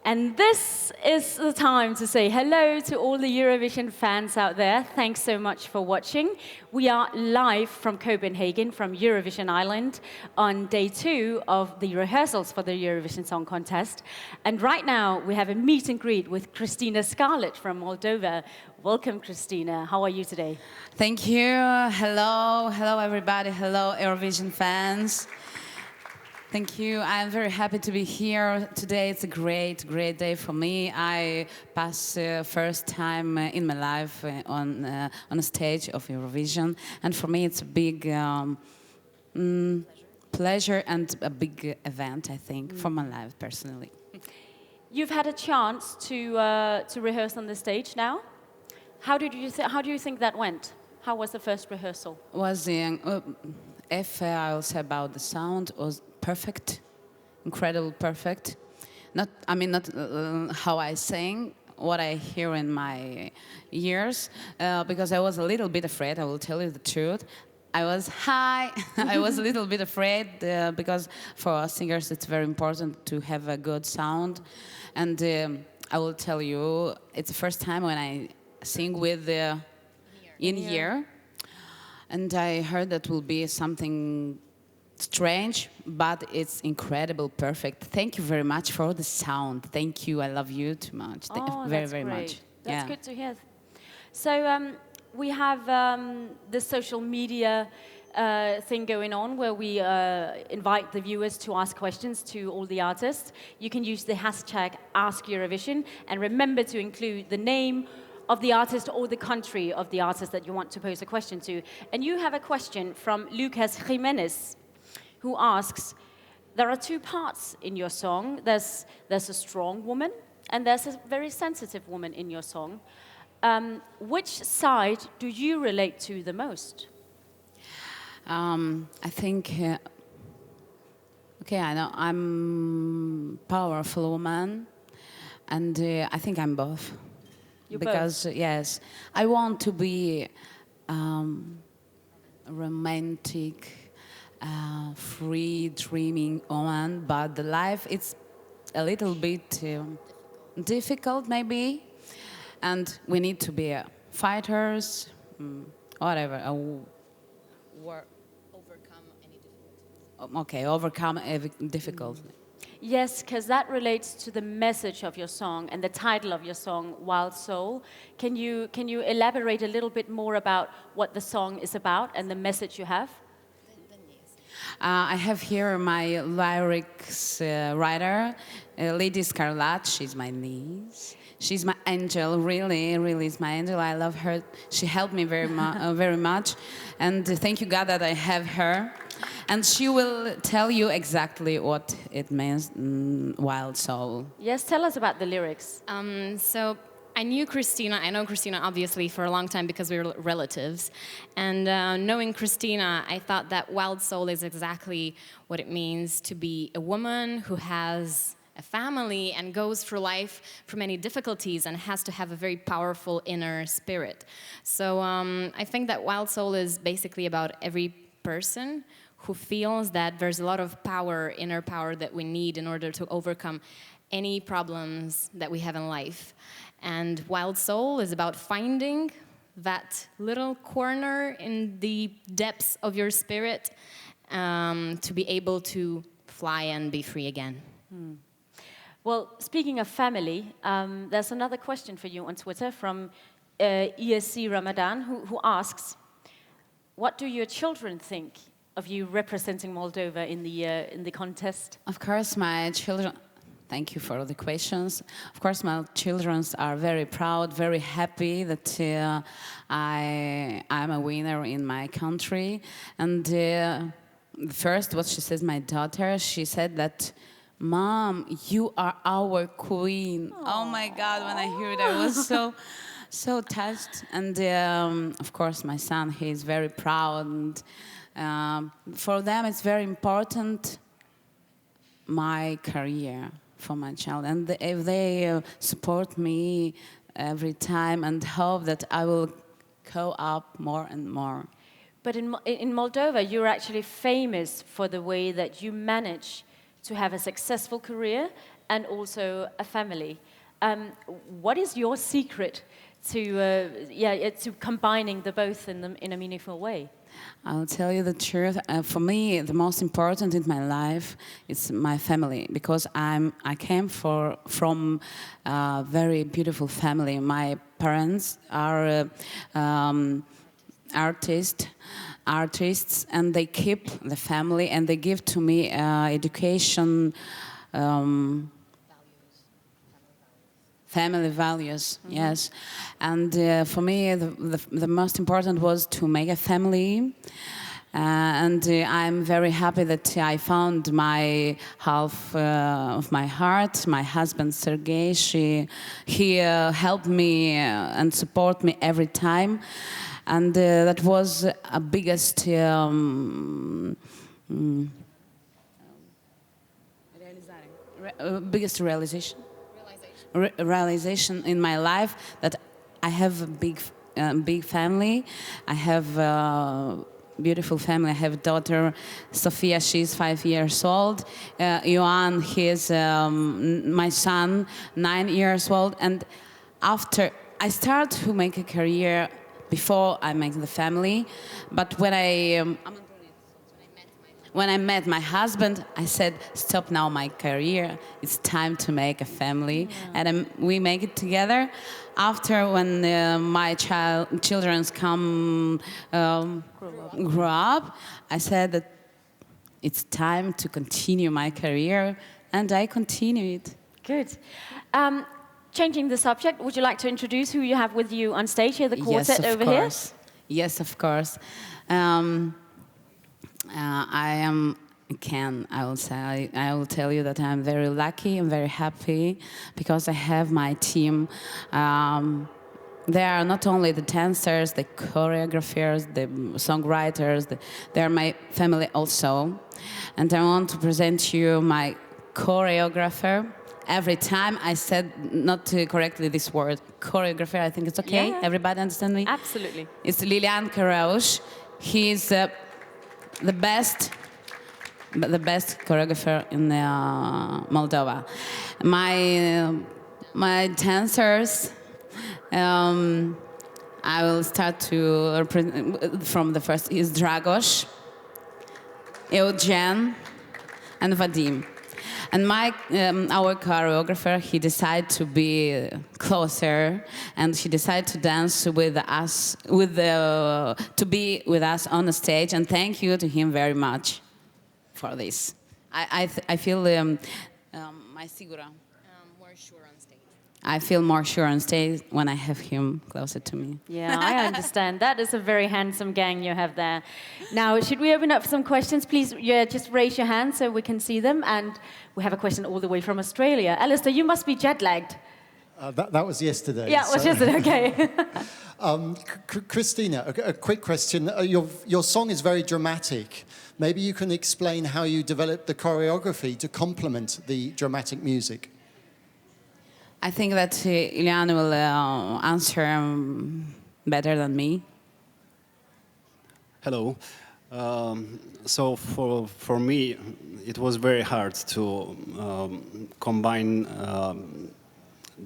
And this is the time to say hello to all the Eurovision fans out there. Thanks so much for watching. We are live from Copenhagen, from Eurovision Island, on day 2 of the rehearsals for the Eurovision Song Contest. And right now, we have a meet and greet with Cristina Scarlat from Moldova. Welcome, Cristina. How are you today? Thank you. Hello. Hello, everybody. Hello, Eurovision fans. Thank you. I'm very happy to be here today. It's a great day for me. I passed first time in my life on a stage of Eurovision, and for me it's a big pleasure and a big event, I think, for my life personally. You've had a chance to rehearse on the stage now. How do you think that went? How was the first rehearsal? Was if I'll say about the sound, was perfect, incredible, perfect. Not how I sing, what I hear in my ears, because I was a little bit afraid. I will tell you the truth. I was I was a little bit afraid because for us singers it's very important to have a good sound, and I will tell you it's the first time when I sing with the in-ear, and I heard that will be something strange, but it's incredible, perfect. Thank you very much for the sound. Thank you. I love you too much. Very much. That's good to hear. So we have the social media thing going on where we invite the viewers to ask questions to all the artists. You can use the hashtag #AskEurovision and remember to include the name of the artist or the country of the artist that you want to pose a question to. And you have a question from Lucas Jimenez, who asks, there are 2 parts in your song. There's a strong woman and there's a very sensitive woman in your song. Which side do you relate to the most? I think, okay, I know I'm a powerful woman, and I think I'm both. Because, yes, I want to be romantic, free, dreaming woman, but the life, it's a little bit difficult, maybe, and we need to be fighters, whatever, overcome any difficulty. Okay, overcome every difficulty. Yes, because that relates to the message of your song and the title of your song, Wild Soul. Can you elaborate a little bit more about what the song is about and the message you have? I have here my lyrics writer, Lady Scarlat. She's my niece. She's my angel, really is my angel. I love her. She helped me very much. And thank you, God, that I have her. And she will tell you exactly what it means, Wild Soul. Yes, tell us about the lyrics. So I know Cristina obviously for a long time because we were relatives. And knowing Cristina, I thought that Wild Soul is exactly what it means to be a woman who has a family and goes through life through many difficulties and has to have a very powerful inner spirit. So I think that Wild Soul is basically about every person who feels that there's a lot of power, inner power that we need in order to overcome any problems that we have in life. And Wild Soul is about finding that little corner in the depths of your spirit to be able to fly and be free again. Well, speaking of family, there's another question for you on Twitter from ESC Ramadan, who asks, what do your children think of you representing Moldova in the contest? Of course, my children. Thank you for the questions. Of course, my children are very proud, very happy that I'm a winner in my country. And first, what she says, my daughter, she said that, "Mom, you are our queen." Aww. Oh my God! When I hear it, I was so touched. And of course, my son, he is very proud. And, for them, it's very important my career for my child, and if they support me every time and hope that I will go up more and more. But in Moldova, you're actually famous for the way that you manage to have a successful career and also a family. What is your secret to combining the both in a meaningful way? I'll tell you the truth. For me, the most important in my life is my family, because I came from a very beautiful family. My parents are artists, and they keep the family, and they give to me education. Family values, yes. And for me, the most important was to make a family. And I'm very happy that I found my half of my heart, my husband Sergei. He helped me and support me every time. And that was a biggest biggest realization in my life, that I have a big family. I have a beautiful family. I have a daughter, Sofia. She's 5 years old. Ioan, he's my son, 9 years old. And after I started to make a career before I make the family, but when I met my husband, I said, stop now my career. It's time to make a family. Yeah. And we make it together. After, when my children grow up, I said that it's time to continue my career, and I continue it. Good. Changing the subject, would you like to introduce who you have with you on stage here, the quartet over here? Yes, of course. I will tell you that I'm very lucky and very happy, because I have my team. They are not only the dancers, the choreographers, the songwriters, they are my family also. And I want to present you my choreographer. Every time I said not correctly this word, choreographer, I think it's okay. Yeah. Everybody understand me? Absolutely. It's Lilian Karaush. He's the best choreographer in Moldova. My dancers, I will start to represent from the first is Dragos, Eugen, and Vadim. And our choreographer, he decided to be closer, and he decided to dance with us, to be with us on the stage. And thank you to him very much for this. I feel mai sigură. More sure on stage. I feel more sure on stage when I have him closer to me. Yeah, I understand. That is a very handsome gang you have there. Now, should we open up for some questions? Please, just raise your hand so we can see them. And we have a question all the way from Australia. Alistair, you must be jet-lagged. That was yesterday. Yeah, it was yesterday, okay. Cristina, a quick question. Your song is very dramatic. Maybe you can explain how you developed the choreography to complement the dramatic music. I think that Ileana will answer better than me. Hello. So for me, it was very hard to combine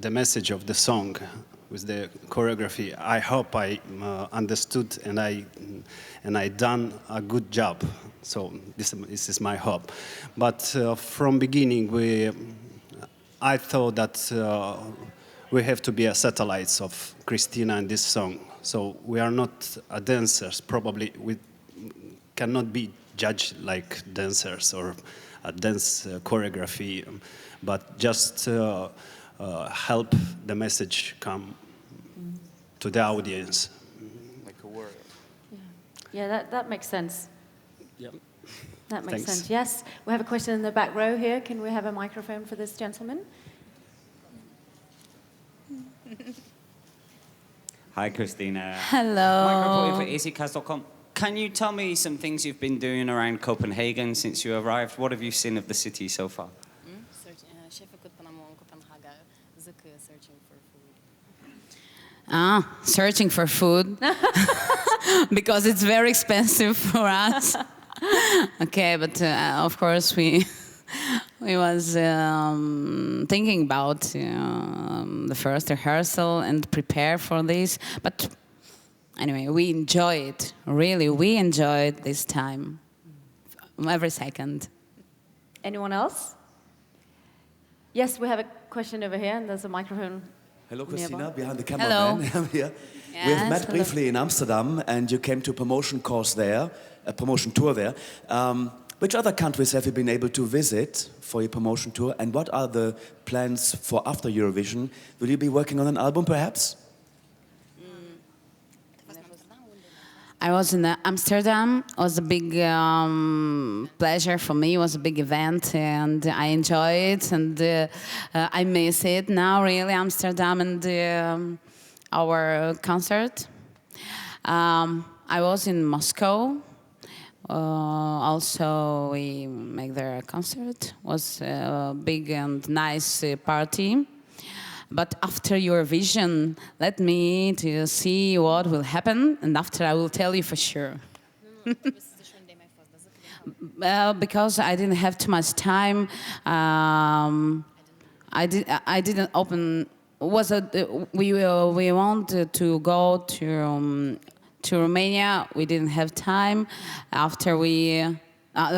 the message of the song with the choreography. I hope I understood and I done a good job. So this is my hope. But from beginning, I thought that we have to be a satellites of Cristina in this song. So we are not dancers. Probably we cannot be judged like dancers or a dance choreography, but just help the message come to the audience. Like a word. Yeah, that makes sense. Yep. That makes Thanks. sense. Yes, we have a question in the back row here. Can we have a microphone for this gentleman? Hi, Cristina. Hello. Microphone for easycast.com. Can you tell me some things you've been doing around Copenhagen since you arrived? What have you seen of the city so far? Searching for food. Because it's very expensive for us. Okay, but of course We was thinking about the first rehearsal and prepare for this, but anyway, we enjoy it. Really, we enjoyed this time, every second. Anyone else? Yes, we have a question over here, and there's a microphone. Hello, Cristina, nearby. behind the cameraman. Hello. I'm here. Yes, We have met hello. briefly in Amsterdam, and you came to a promotion course there, a promotion tour there. Which other countries have you been able to visit for your promotion tour, and what are the plans for after Eurovision? Will you be working on an album, perhaps? I was in Amsterdam. It was a big pleasure for me. It was a big event, and I enjoy it. And I miss it now, really, Amsterdam and our concert. I was in Moscow. Also, we make there a concert. It was a big and nice party. But after Eurovision, let me to see what will happen, and after I will tell you for sure. Because I didn't have too much time. I didn't open. We wanted to go to Romania. We didn't have time. After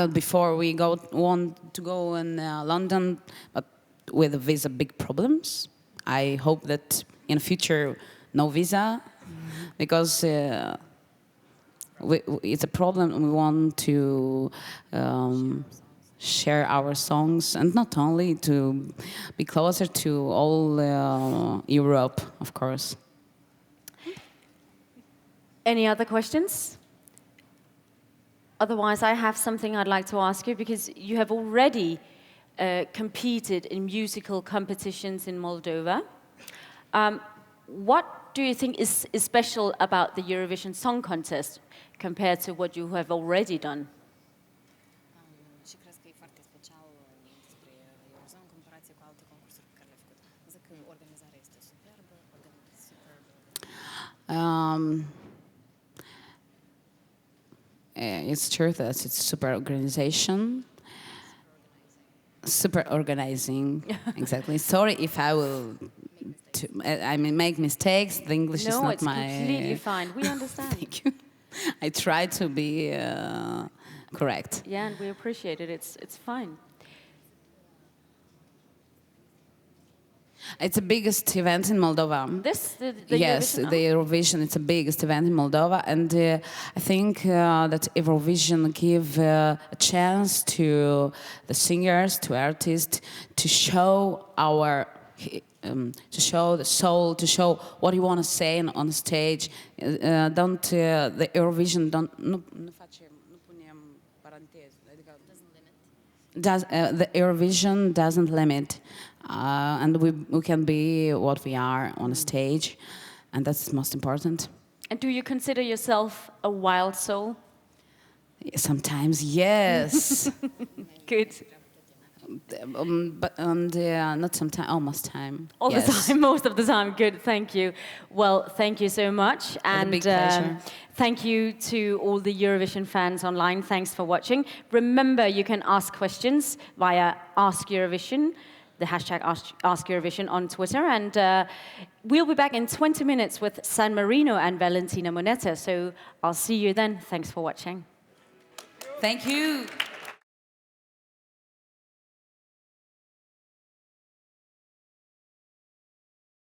before we want to go in London, but with visa big problems. I hope that in the future no visa, because it's a problem. We want to share our songs, and not only to be closer to all Europe, of course. Any other questions? Otherwise, I have something I'd like to ask you, because you have already competed in musical competitions in Moldova. What do you think is special about the Eurovision Song Contest compared to what you have already done? Și cred că e foarte special despre Eurovision în comparație cu alte concursuri pe care le-ai făcut. Zic că organizarea este superbă, It's true that it's super organization. Super organizing, exactly. Sorry if I will, make mistakes. The English is No, not it's my. completely fine. We understand. Thank you. I try to be correct. Yeah, and we appreciate it. It's fine. It's the biggest event in Moldova. The Yes, Eurovision? the Eurovision. It's the biggest event in Moldova, and I think that Eurovision give a chance to the singers, to artists, to show to show the soul, to show what you want to say on the stage. The Eurovision the Eurovision doesn't limit. And we can be what we are on a stage, and that's most important. And do you consider yourself a wild soul? Sometimes, yes. Good. But not sometimes, almost time. All yes. the time, most of the time. Good, thank you. Well, thank you so much. A big pleasure. Thank you to all the Eurovision fans online. Thanks for watching. Remember, you can ask questions via Ask Eurovision, the hashtag Ask Eurovision on Twitter. And we'll be back in 20 minutes with San Marino and Valentina Monetta. So I'll see you then. Thanks for watching. Thank you.